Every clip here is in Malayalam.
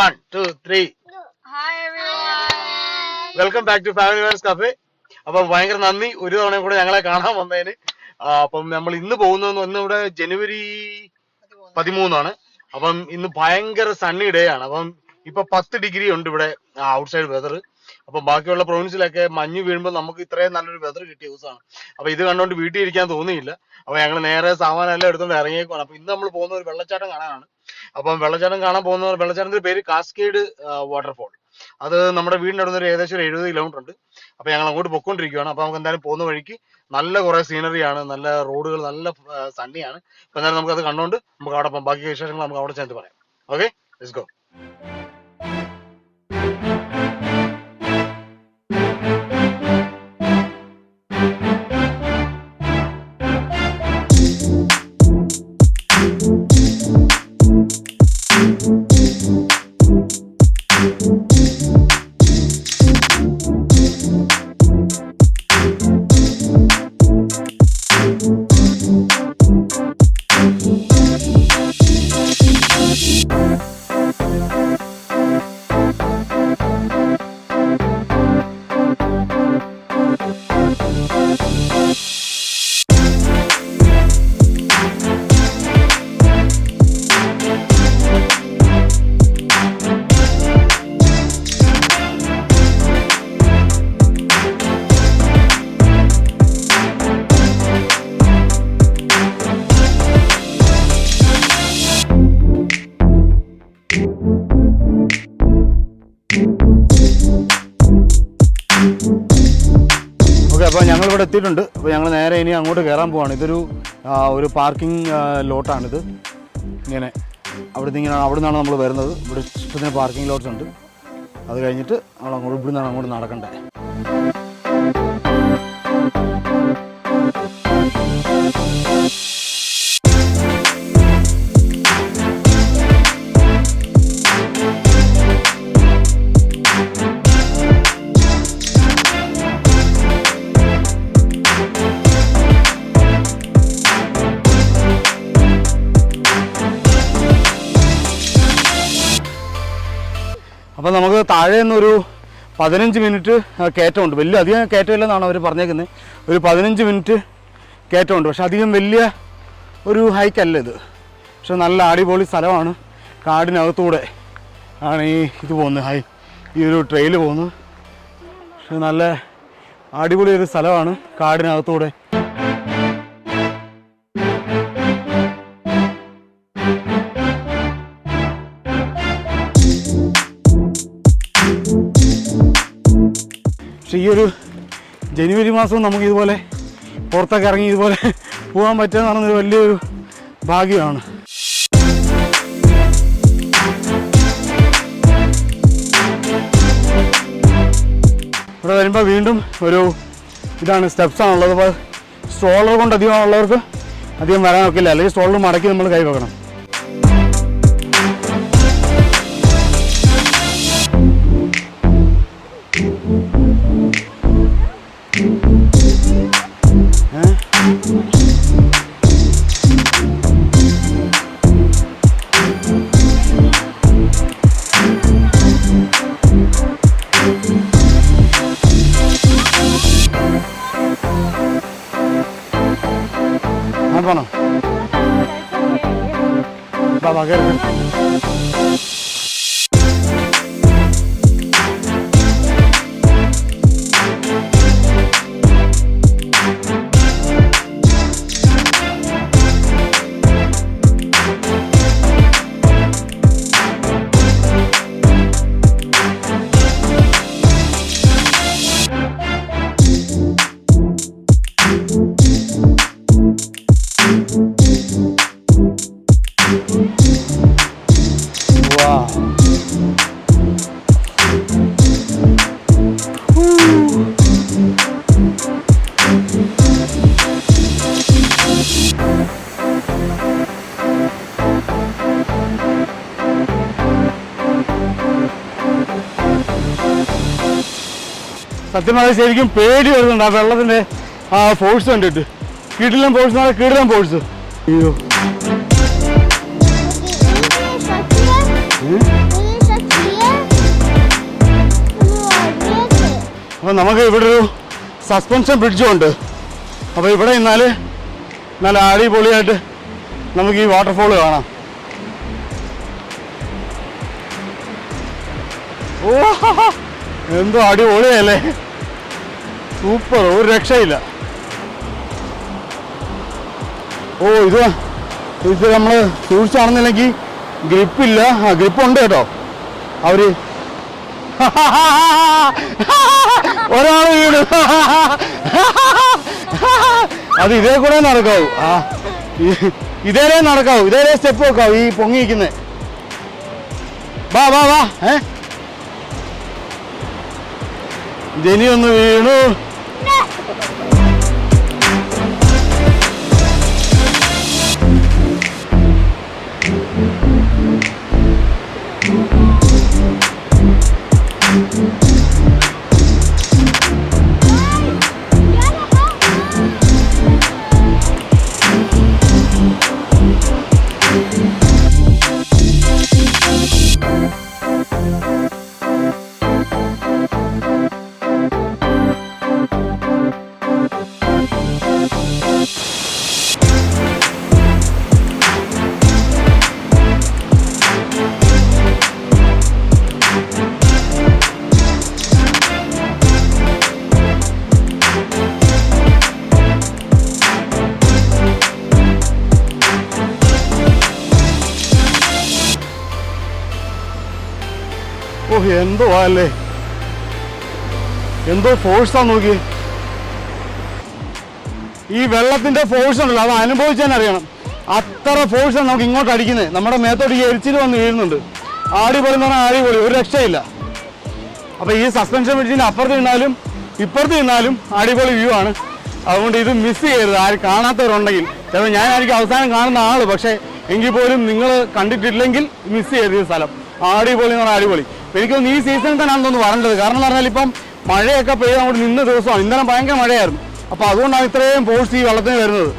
1, 2, 3. Hi everyone. Welcome back to Family Man's Cafe. അപ്പം ഭയങ്കര നന്ദി ഒരു തവണ കൂടെ ഞങ്ങളെ കാണാൻ വന്നതിന്. അപ്പം നമ്മൾ ഇന്ന് പോകുന്നതെന്ന് ഇവിടെ ജനുവരി 13 അപ്പം ഇന്ന് ഭയങ്കര സണ്ണി ഡേ ആണ്. അപ്പം ഇപ്പൊ 10 ഡിഗ്രി ഉണ്ട് ഇവിടെ ഔട്ട്സൈഡ് വെതർ. അപ്പൊ ബാക്കിയുള്ള പ്രൊവിൻസിലൊക്കെ മഞ്ഞ് വീഴുമ്പോൾ നമുക്ക് ഇത്രയും നല്ലൊരു വെതർ കിട്ടിയ ദിവസമാണ്. അപ്പൊ ഇത് കണ്ടോണ്ട് വീട്ടിൽ ഇരിക്കാൻ തോന്നിയില്ല. അപ്പൊ ഞങ്ങൾ നേരെ സാമാനെല്ലാം എടുത്തോണ്ട് ഇറങ്ങിയേക്കാണ്. അപ്പൊ ഇന്ന് നമ്മൾ പോകുന്ന ഒരു വെള്ളച്ചാട്ടം കാണാനാണ്. അപ്പം വെള്ളച്ചാട്ടം കാണാൻ പോകുന്ന വെള്ളച്ചാട്ടത്തിന്റെ പേര് കാസ്കേഡ് വാട്ടർഫോൾ. അത് നമ്മുടെ വീടിന്റെ അടുത്ത് ഏകദേശം 70 കിലോമീറ്റർ ഉണ്ട്. അപ്പൊ ഞങ്ങൾ അങ്ങോട്ട് പൊക്കോണ്ടിരിക്കുകയാണ്. അപ്പൊ നമുക്ക് എന്തായാലും പോകുന്ന വഴിക്ക് നല്ല കുറെ സീനറിയാണ്, നല്ല റോഡുകൾ, നല്ല സണ്ണിയാണ്. അപ്പൊ എന്തായാലും നമുക്ക് അത് കണ്ടോണ്ട് നമുക്ക് അവിടെ പോകാം. ബാക്കി വിശേഷങ്ങൾ നമുക്ക് അവിടെ ചെന്ന് പറയാം. Okay, let's go. അപ്പോൾ ഞങ്ങളിവിടെ എത്തിയിട്ടുണ്ട്. അപ്പോൾ ഞങ്ങൾ നേരെ ഇനി അങ്ങോട്ട് കയറാൻ പോവാണ്. ഒരു പാർക്കിംഗ് ലോട്ടാണിത്. ഇങ്ങനെ അവിടെ നിന്നാണ് നമ്മൾ വരുന്നത്. ഇവിടെ ഇഷ്ടത്തിന് പാർക്കിംഗ് ലോട്ട്സ് ഉണ്ട്. അത് കഴിഞ്ഞിട്ട് നമ്മൾ ഇവിടെ നിന്നാണ് അങ്ങോട്ട് നടക്കണ്ടേ. അപ്പോൾ നമുക്ക് താഴെ നിന്നൊരു 15 മിനിറ്റ് കയറ്റമുണ്ട്. അധികം കയറ്റമില്ലെന്നാണ് അവർ പറഞ്ഞേക്കുന്നത്. ഒരു 15 മിനിറ്റ് കയറ്റമുണ്ട്. പക്ഷെ അധികം വലിയ ഒരു ഹൈക്കല്ല ഇത്. പക്ഷെ നല്ല അടിപൊളി സ്ഥലമാണ്. കാടിനകത്തൂടെ ആണ് ഇത് പോകുന്നത്, ഈ ഒരു ട്രെയിൽ പോകുന്നത്. പക്ഷെ നല്ല അടിപൊളി ഒരു സ്ഥലമാണ് കാടിനകത്തൂടെ. പക്ഷെ ഈ ഒരു ജനുവരി മാസം നമുക്ക് ഇതുപോലെ പുറത്തൊക്കെ ഇറങ്ങി ഇതുപോലെ പോകാൻ പറ്റുക എന്ന് പറയുന്നത് വലിയൊരു ഭാഗ്യമാണ്. ഇവിടെ വരുമ്പോൾ വീണ്ടും ഇതാണ് സ്റ്റെപ്സാണുള്ളത്. അപ്പോൾ സ്ട്രോളർ കൊണ്ട് അധികം ഉള്ളവർക്ക് അധികം വരാൻ ഒക്കില്ല, അല്ലെങ്കിൽ സ്ട്രോളർ മടക്കി നമ്മൾ കൈ വെക്കണം. Baba gel. സത്യം പറഞ്ഞാൽ ശരിക്കും പേടി വരുന്നുണ്ട് ആ വെള്ളത്തിൻ്റെ ആ ഫോഴ്സ് കണ്ടിട്ട്. കിടിലൻ ഫോഴ്സ്, നാളെ കിടിലൻ ഫോഴ്സ്. അയ്യോ അപ്പം നമുക്ക് ഇവിടെ ഒരു സസ്പെൻഷൻ ബ്രിഡ്ജും ഉണ്ട്. അപ്പോൾ ഇവിടെ നിന്നാൽ നല്ല അടിപൊളിയായിട്ട് നമുക്ക് ഈ വാട്ടർഫോൾ കാണാം. ഓ എന്തോ അടിപൊളിയല്ലേ, സൂപ്പർ, ഒരു രക്ഷയില്ല. ഓ ഇത് നമ്മൾ സൂക്ഷിച്ചാണെന്നില്ലെങ്കിൽ ഗ്രിപ്പില്ല. ഗ്രിപ്പുണ്ട് കേട്ടോ. അവര് ഒരാൾ വീട് അത് ഇതേ കൂടെ നടക്കാവൂ. ഇതേലേ നടക്കാവൂ, ഇതേലേ സ്റ്റെപ്പ് വെക്കാവൂ ഈ പൊങ്ങിയിരിക്കുന്നത്. വാ വാ വാ. ജനി ഒന്ന് വീണു. ഓ എന്തോ അല്ലേ, എന്തോ ഫോഴ്സാ നോക്കി. ഈ വെള്ളത്തിന്റെ ഫോഴ്സ് ഉണ്ടല്ലോ, അത് അനുഭവിച്ചാൽ അറിയണം. അത്ര ഫോഴ്സാണ് നമുക്ക് ഇങ്ങോട്ട് അടിക്കുന്നത്. നമ്മുടെ മേത്തോട്ട് ഈ എരിച്ചിൽ വന്ന് വീഴുന്നുണ്ട്. അടിപൊളി എന്ന് പറഞ്ഞാൽ അടിപൊളി, ഒരു രക്ഷയില്ല. അപ്പോൾ ഈ സസ്പെൻഷൻ ബ്രിഡ്ജിൻ്റെ അപ്പുറത്ത് നിന്നാലും ഇപ്പുറത്ത് നിന്നാലും അടിപൊളി വ്യൂ ആണ്. അതുകൊണ്ട് ഇത് മിസ് ചെയ്യരുത്. ആരും കാണാത്തവരുണ്ടെങ്കിൽ, ചിലപ്പോൾ ഞാനായിരിക്കും അവസാനം കാണുന്ന ആള്, പക്ഷേ എങ്കിൽ പോലും നിങ്ങൾ കണ്ടിട്ടില്ലെങ്കിൽ മിസ് ചെയ്യരുത് ഈ സ്ഥലം. അടിപൊളി എന്ന് പറഞ്ഞാൽ അടിപൊളി. എനിക്കൊന്ന് ഈ സീസണിൽ തന്നെയാണെന്ന് തോന്നുന്നു വരേണ്ടത്. കാരണം എന്ന് പറഞ്ഞാൽ ഇപ്പം മഴയൊക്കെ പെയ്ത് അങ്ങോട്ട് നിന്ന ദിവസമാണ്. ഇന്നലെ ഭയങ്കര മഴയായിരുന്നു. അപ്പോൾ അതുകൊണ്ടാണ് ഇത്രയും ഫോഴ്സ് ഈ വെള്ളത്തിന് വരുന്നത്.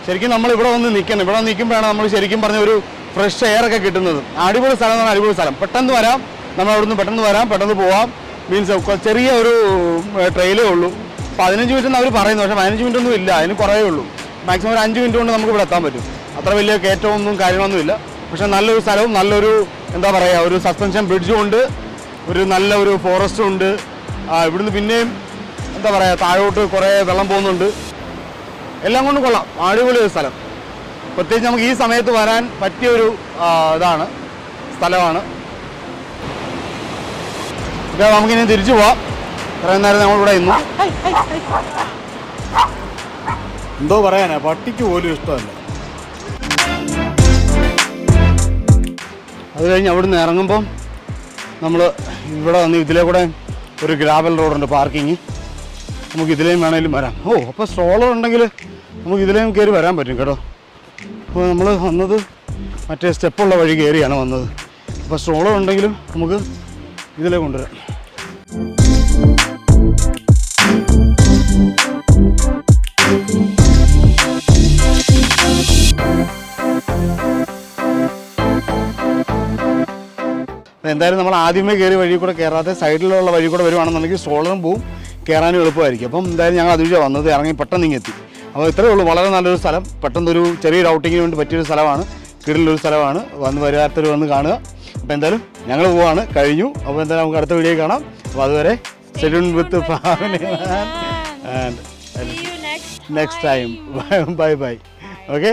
ശരിക്കും നമ്മൾ ഇവിടെ വന്ന് നിൽക്കണം. ഇവിടെ നിൽക്കുമ്പോഴാണ് നമ്മൾ ശരിക്കും പറഞ്ഞ ഒരു ഫ്രഷ് എയർ ഒക്കെ കിട്ടുന്നത്. അടിപൊളി സ്ഥലം എന്ന് പറഞ്ഞാൽ അടിപൊളി സ്ഥലം. പെട്ടെന്ന് വരാം, നമ്മൾ അവിടുന്ന് പെട്ടെന്ന് വരാം, പെട്ടെന്ന് പോവാം. മീൻസ് ചെറിയ ഒരു ട്രെയിലേ ഉള്ളൂ. 15 മിനിറ്റ് എന്ന് അവർ പറയുന്നു, പക്ഷേ 15 മിനിറ്റ് ഒന്നും ഇല്ല, അതിന് കുറേ ഉള്ളൂ. മാക്സിമം ഒരു 5 മിനിറ്റ് കൊണ്ട് നമുക്ക് ഇവിടെ എത്താൻ പറ്റും. അത്ര വലിയ കയറ്റമൊന്നും കാര്യങ്ങളൊന്നും ഇല്ല. പക്ഷെ നല്ലൊരു സ്ഥലവും നല്ലൊരു എന്താ പറയുക, ഒരു സസ്പെൻഷൻ ബ്രിഡ്ജും ഉണ്ട്, ഒരു നല്ല ഒരു ഫോറസ്റ്റും ഉണ്ട്. ഇവിടുന്ന് പിന്നെയും എന്താ പറയുക, താഴോട്ട് കുറേ വെള്ളം പോകുന്നുണ്ട്. എല്ലാം കൊണ്ടും കൊള്ളാം, അടിപൊളി ഒരു സ്ഥലം. പ്രത്യേകിച്ച് നമുക്ക് ഈ സമയത്ത് വരാൻ പറ്റിയൊരു ഇതാണ്, സ്ഥലമാണ്. ഇതാ നമുക്കിനി തിരിച്ചു പോവാം. ഇത്രയും നേരം നമ്മളിവിടെ ഇന്നു. എന്തോ പറയാനാ, പട്ടിക്ക് പോലും ഇഷ്ടമല്ല. അത് കഴിഞ്ഞ് അവിടുന്ന് ഇറങ്ങുമ്പം നമ്മൾ ഇവിടെ വന്ന് ഇതിലേ കൂടെ ഒരു ഗ്രാവൽ റോഡുണ്ട്, പാർക്കിങ്. നമുക്ക് ഇതിലേയും വേണമെങ്കിലും വരാം. അപ്പോൾ സ്ട്രോളർ ഉണ്ടെങ്കിൽ നമുക്ക് ഇതിലേയും കയറി വരാൻ പറ്റും കേട്ടോ. അപ്പോൾ നമ്മൾ വന്നത് മറ്റേ സ്റ്റെപ്പുള്ള വഴി കയറിയാണ് വന്നത്. അപ്പോൾ സ്ട്രോളർ ഉണ്ടെങ്കിലും നമുക്ക് ഇതിലേ കൊണ്ടുവരാം. എന്തായാലും നമ്മൾ ആദ്യമേ കയറി വഴി കൂടെ കയറാതെ സൈഡിലുള്ള വഴി കൂടെ വരുവാണെന്നുണ്ടെങ്കിൽ സ്ട്രോളറും പോവും, കയറാനും എളുപ്പമായിരിക്കും. അപ്പം എന്തായാലും ഞങ്ങൾ അതുവഴിയാണ് വന്നത്, ഇറങ്ങി പെട്ടെന്ന് ഇങ്ങെത്തി. അപ്പോൾ ഇത്രയേ ഉള്ളൂ, വളരെ നല്ലൊരു സ്ഥലം, പെട്ടെന്നൊരു ചെറിയൊരു ഔട്ടിങ്ങിന് വേണ്ടി പറ്റിയൊരു സ്ഥലമാണ്, കിടലൊരു സ്ഥലമാണ്. വരാത്തവർ വന്ന് കാണുക. അപ്പോൾ എന്തായാലും ഞങ്ങൾ പോവാണ്, കഴിഞ്ഞു. അപ്പോൾ എന്തായാലും നമുക്ക് അടുത്ത വീഡിയോ കാണാം. അപ്പോൾ അതുവരെ saloon with family and next time. Bye bye. Okay.